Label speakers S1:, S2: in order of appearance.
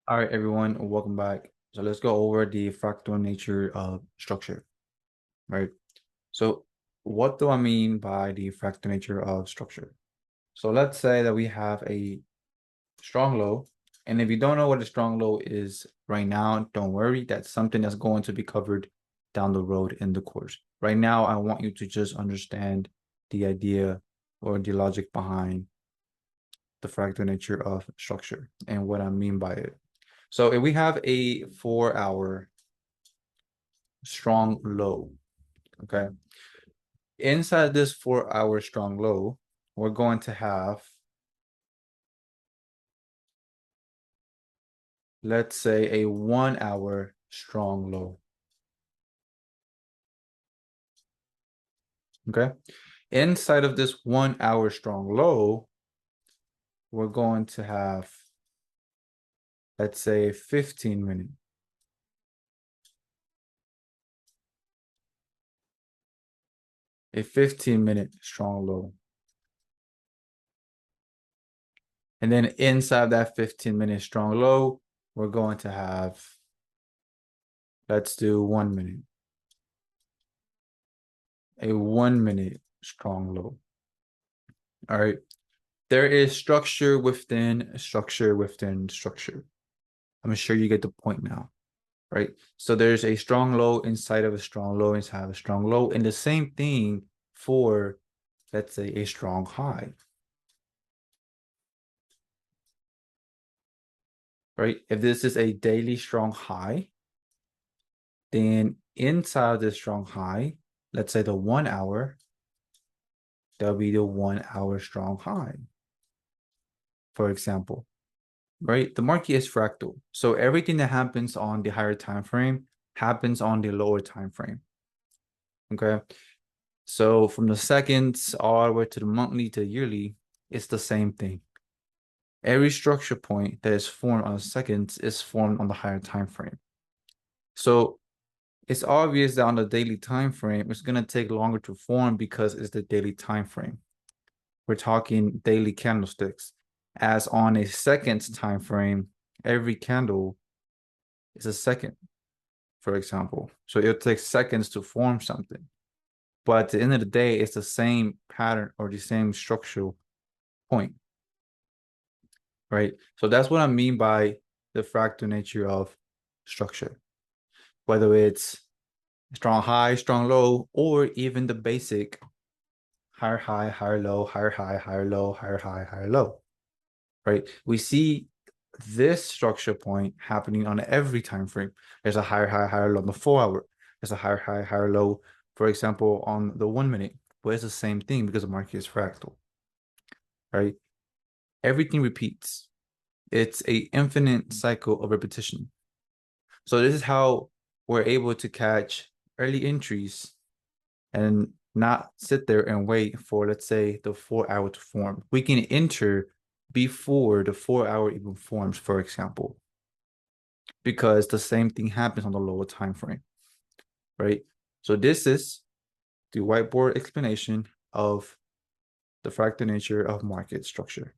S1: All right, everyone, welcome back. So let's go over the fractal nature of structure, right? So what do I mean by the fractal nature of structure? So let's say that we have a strong low, and if you don't know what a strong low is right now, don't worry. That's something that's going to be covered down the road in the course. Right now, I want you to just understand the idea or the logic behind the fractal nature of structure and what I mean by it. So if we have a 4-hour strong low, okay, inside this 4-hour strong low, we're going to have, let's say, a 1-hour strong low. Okay, inside of this 1-hour strong low, we're going to have, let's say, 15-minute. A 15-minute strong low. And then inside that 15-minute strong low, we're going to have, let's do 1 minute. A 1 minute strong low. All right. There is structure within structure within structure. I'm sure you get the point now, right? So there's a strong low inside of a strong low inside of a strong low, and the same thing for, let's say, a strong high, right? If this is a daily strong high, then inside the strong high, let's say the 1 hour, that'll be the 1 hour strong high, for example. Right? The market is fractal. So everything that happens on the higher time frame happens on the lower time frame. Okay. So from the seconds all the way to the monthly to yearly, it's the same thing. Every structure point that is formed on seconds is formed on the higher time frame. So it's obvious that on the daily time frame, it's going to take longer to form because it's the daily time frame. We're talking daily candlesticks. As on a second's time frame, every candle is a second, for example. So it takes seconds to form something. But at the end of the day, it's the same pattern or the same structural point, right? So that's what I mean by the fractal nature of structure, whether it's strong high, strong low, or even the basic higher high, higher low, higher high, higher low, higher high, higher low, right? We see this structure point happening on every time frame. There's a higher high, higher low on the 4 hour. There's a higher high, higher low, for example, on the 1 minute. But it's the same thing because the market is fractal, right? Everything repeats. It's a infinite cycle of repetition. So this is how we're able to catch early entries and not sit there and wait for, let's say, the 4 hour to form. We can enter before the 4 hour even forms, for example, because the same thing happens on the lower time frame, right? So this is the whiteboard explanation of the fractal nature of market structure.